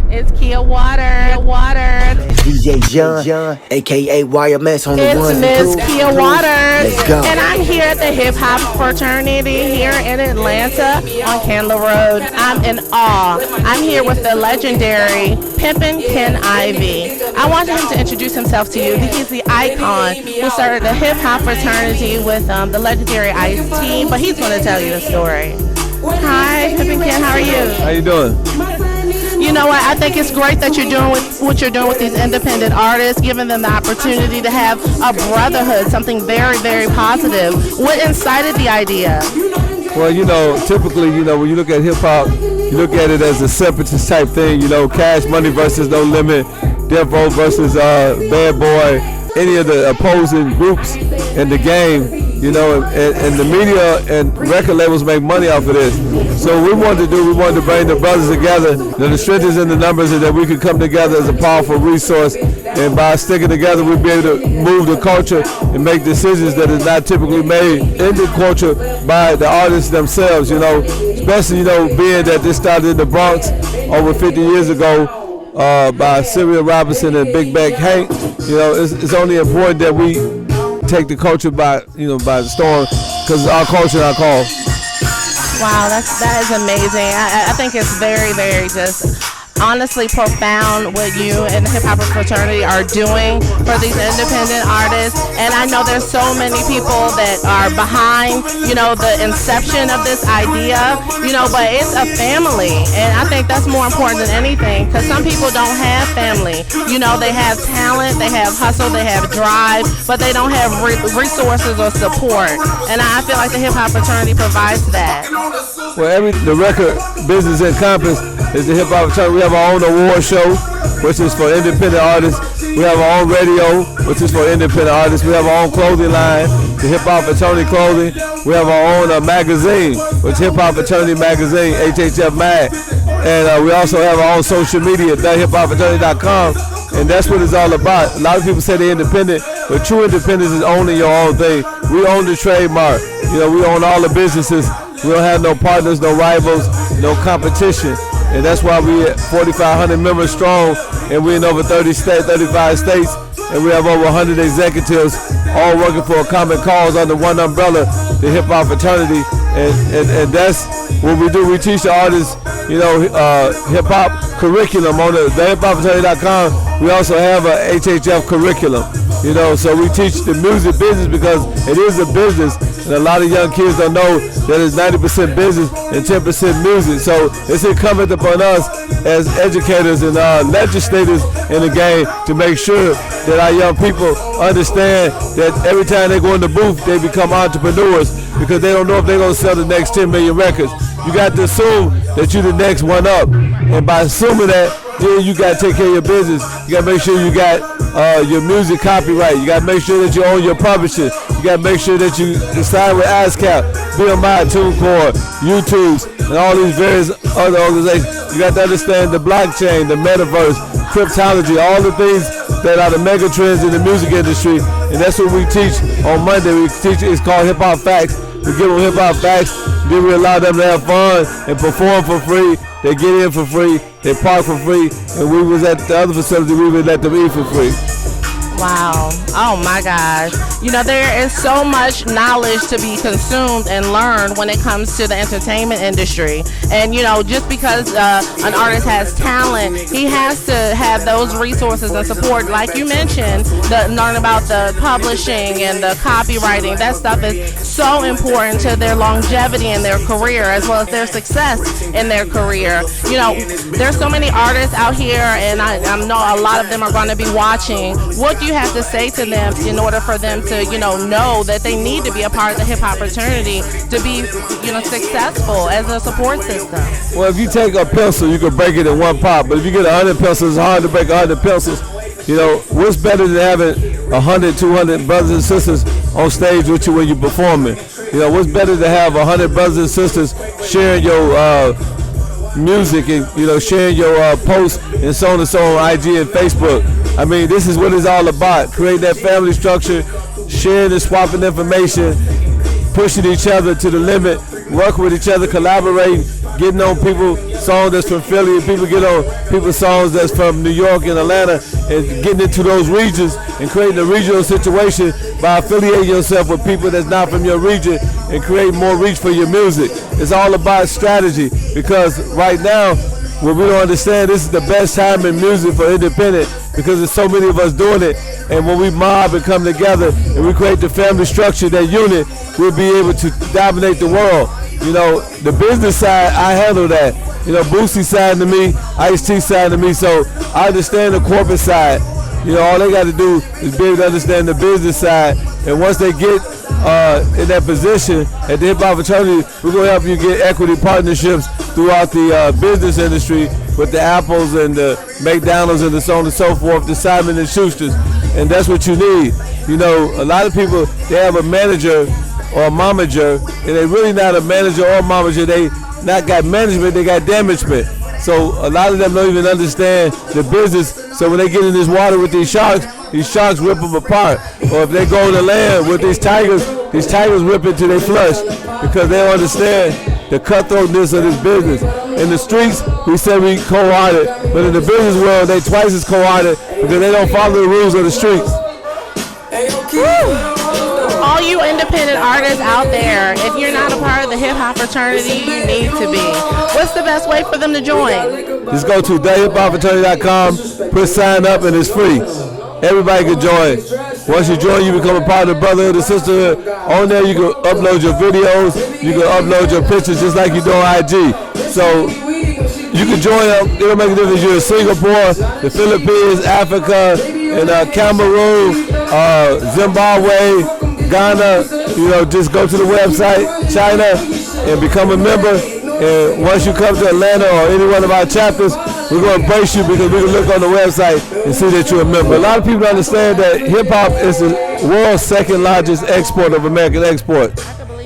It's Kia Water. DJ John, aka YMS on the It's one Miss and two. Kia Waters. Let's go. And I'm here at the Hip Hop Fraternity here in Atlanta on Candler Road. I'm in awe. I'm here with the legendary Pimpin' Ken Ivy. I want him to introduce himself to you. He's the icon who started the Hip Hop Fraternity with the legendary Ice-T, but he's going to tell you the story. Hi, Pimpin' Ken, how are you? How you doing? You know what? I think it's great that you're doing what you're doing with these independent artists, giving them the opportunity to have a brotherhood, something very, very positive. What incited the idea? Well, typically, when you look at hip hop, you look at it as a separatist type thing. Cash Money versus No Limit, Death Row versus Bad Boy, any of the opposing groups in the game. And the media and record labels make money off of this. So what we wanted to bring the brothers together. The strength is in the numbers, and that we could come together as a powerful resource. And by sticking together, we'll be able to move the culture and make decisions that is not typically made in the culture by the artists themselves. Especially being that this started in the Bronx over 50 years ago by Sylvia Robinson and Big Bang Hank. It's only important that we take the culture by the storm, because it's our culture and our call. Wow, that is amazing. I think it's very, very just honestly profound what you and the Hip Hop Fraternity are doing for these independent artists. And I know there's so many people that are behind, the inception of this idea, but it's a family. And I think that's more important than anything, because some people don't have family. They have talent, they have hustle, they have drive, but they don't have resources or support. And I feel like the Hip Hop Fraternity provides that. Well, the record business encompass is the Hip Hop Fraternity. We have our own award show, which is for independent artists. We have our own radio, which is for independent artists. We have our own clothing line, the Hip Hop Fraternity Clothing. We have our own magazine, which is Hip Hop Fraternity Magazine, HHF Mag. And we also have our own social media, thehiphopfraternity.com. And that's what it's all about. A lot of people say they're independent, but true independence is owning your own thing. We own the trademark. We own all the businesses. We don't have no partners, no rivals, no competition. And that's why we're 4,500 members strong, and we're in over 35 states, and we have over 100 executives all working for a common cause under one umbrella, the Hip Hop Fraternity. And that's what we do. We teach the artists, hip hop curriculum on the hiphopfraternity.com. We also have a HHF curriculum. So we teach the music business, because it is a business, and a lot of young kids don't know that it's 90% business and 10% music. So it's incumbent upon us as educators and legislators in the game to make sure that our young people understand that every time they go in the booth, they become entrepreneurs, because they don't know if they're going to sell the next 10 million records. You got to assume that you're the next one up, and by assuming that, then you got to take care of your business. You got to make sure you got your music copyright. You got to make sure that you own your publishing. You got to make sure that you sign with ASCAP, BMI, TuneCore, YouTubes, and all these various other organizations. You got to understand the blockchain, the metaverse, cryptology, all the things that are the mega trends in the music industry. And that's what we teach on Monday. We teach, it's called Hip Hop Facts. We give them hip hop facts, then we allow them to have fun and perform for free. They get in for free, they park for free, and we was at the other facility, we would let them eat for free. Wow. Oh my gosh. There is so much knowledge to be consumed and learned when it comes to the entertainment industry. And, just because an artist has talent, he has to have those resources and support. Like you mentioned, learn about the publishing and the copywriting. That stuff is so important to their longevity in their career, as well as their success in their career. There's so many artists out here, and I know a lot of them are going to be watching. What do you have to say to them in order for them to, know that they need to be a part of the Hip Hop Fraternity to be, successful as a support system? Well, if you take a pencil, you can break it in one pop. But if you get 100 pencils, it's hard to break 100 pencils. What's better than having 100, 200 brothers and sisters on stage with you when you're performing? What's better than have 100 brothers and sisters sharing your music and, sharing your posts and so on IG and Facebook? I mean, this is what it's all about. Create that family structure, sharing and swapping information, pushing each other to the limit, working with each other, collaborating, getting on people songs that's from Philly, and people get on people's songs that's from New York and Atlanta, and getting into those regions and creating a regional situation by affiliating yourself with people that's not from your region and create more reach for your music. It's all about strategy, because right now, what we don't understand, this is the best time in music for independent, because there's so many of us doing it. And when we mob and come together and we create the family structure, that unit, we'll be able to dominate the world. You know, the business side, I handle that. You know, Boosie signed to me, Ice-T signed to me, so I understand the corporate side. You know, all they got to do is be able to understand the business side. And once they get in that position at the Hip Hop Fraternity, we're going to help you get equity partnerships throughout the business industry with the Apples and the McDonald's and the so on and so forth, the Simon & Schuster's. And that's what you need. You know, a lot of people, they have a manager or a momager, and they really not a manager or a momager. They not got management, they got damagement. So a lot of them don't even understand the business. So when they get in this water with these sharks rip them apart. Or if they go on the land with these tigers rip into their flush, because they don't understand the cutthroatness of this business. In the streets, we say we cold-hearted, but in the business world, they twice as cold-hearted because they don't follow the rules of the streets. All you independent artists out there, if you're not a part of the Hip Hop Fraternity, you need to be. What's the best way for them to join? Just go to thehiphopfraternity.com, put sign up, and it's free. Everybody can join. Once you join, you become a part of the brotherhood, the sisterhood. On there, you can upload your videos, you can upload your pictures just like you do on IG. So you can join up. It don't make a difference. You're in Singapore, the Philippines, Africa, and Cameroon, Zimbabwe, Ghana. You know, just go to the website, China, and become a member. And once you come to Atlanta or any one of our chapters, we're going to embrace you, because we can look on the website and see that you're a member. A lot of people understand that hip-hop is the world's second largest export of American export.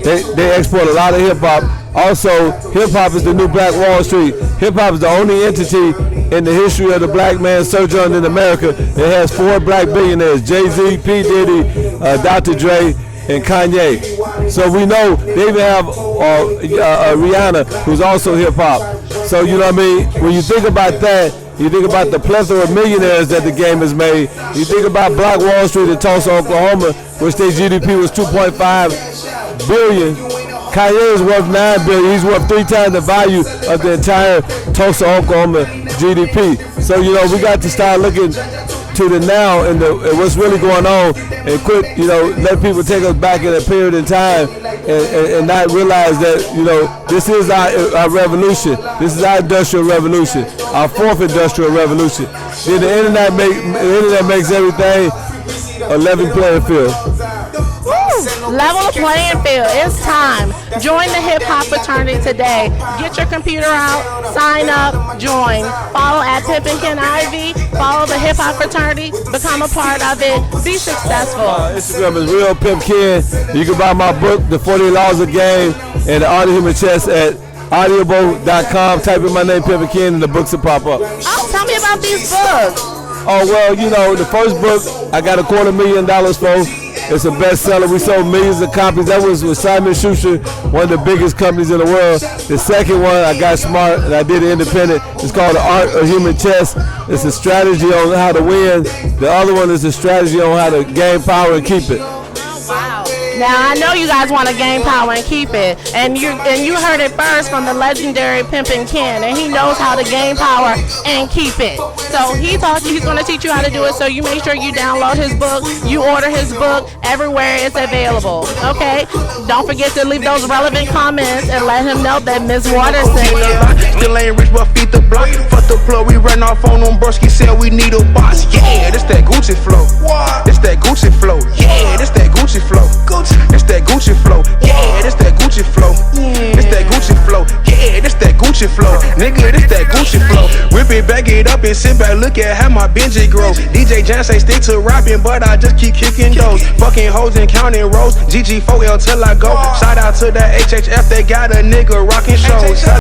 They export a lot of hip-hop. Also, hip-hop is the new Black Wall Street. Hip-hop is the only entity in the history of the black man's sojourn in America that has 4 black billionaires: Jay-Z, P. Diddy, Dr. Dre, and Kanye. So we know they even have Rihanna, who's also hip-hop. So, you know what I mean? When you think about that, you think about the plethora of millionaires that the game has made. You think about Black Wall Street in Tulsa, Oklahoma, which their GDP was $2.5 billion. Kanye is worth $9 billion. He's worth 3 times the value of the entire Tulsa, Oklahoma GDP. So, you know, we got to start looking to the now and what's really going on, and quit, you know, let people take us back in a period in time and not realize that, you know, this is our revolution. This is our industrial revolution, our 4th industrial revolution. Then the internet makes everything a level playing field. Level playing field. It's time. Join the Hip Hop Fraternity today. Get your computer out, sign up, join. Follow at Pimp and Ken Ivy. Follow the Hip Hop Fraternity. Become a part of it. Be successful. Instagram is Real Pimp Ken. You can buy my book, The 40 Laws of Game, and The Art of Human Chess at audible.com. Type in my name, Pimp and Ken, and the books will pop up. Oh, tell me about these books. Oh, well, you know, the first book I got $250,000 for. It's a bestseller. We sold millions of copies. That was with Simon & Schuster, one of the biggest companies in the world. The second one, I got smart and I did it independent. It's called The Art of Human Chess. It's a strategy on how to win. The other one is a strategy on how to gain power and keep it. Wow. Now, I know you guys want to gain power and keep it, and you heard it first from the legendary Pimpin' Ken, and he knows how to gain power and keep it. So he's going to teach you how to do it, so you make sure you download his book, you order his book everywhere it's available, okay? Don't forget to leave those relevant comments and let him know that Ms. Waters sent you. Still ain't rich, but feet the block. Fuck the plug, we run off on them broski, said we need a boss. Yeah, this that Gucci flow. This that Gucci flow. Yeah, this that Gucci flow. This that Gucci flow. Yeah, this that Gucci flow. This that Gucci flow. Yeah, this that Gucci flow. Nigga, this that Gucci flow. Whip it, back it up and sit back, look at how my Benji grows. DJ Jan say stick to rapping, but I just keep kicking those. Fucking hoes and counting rows. GG4L till I go. Shout out to that HHF, they got a nigga rocking shows.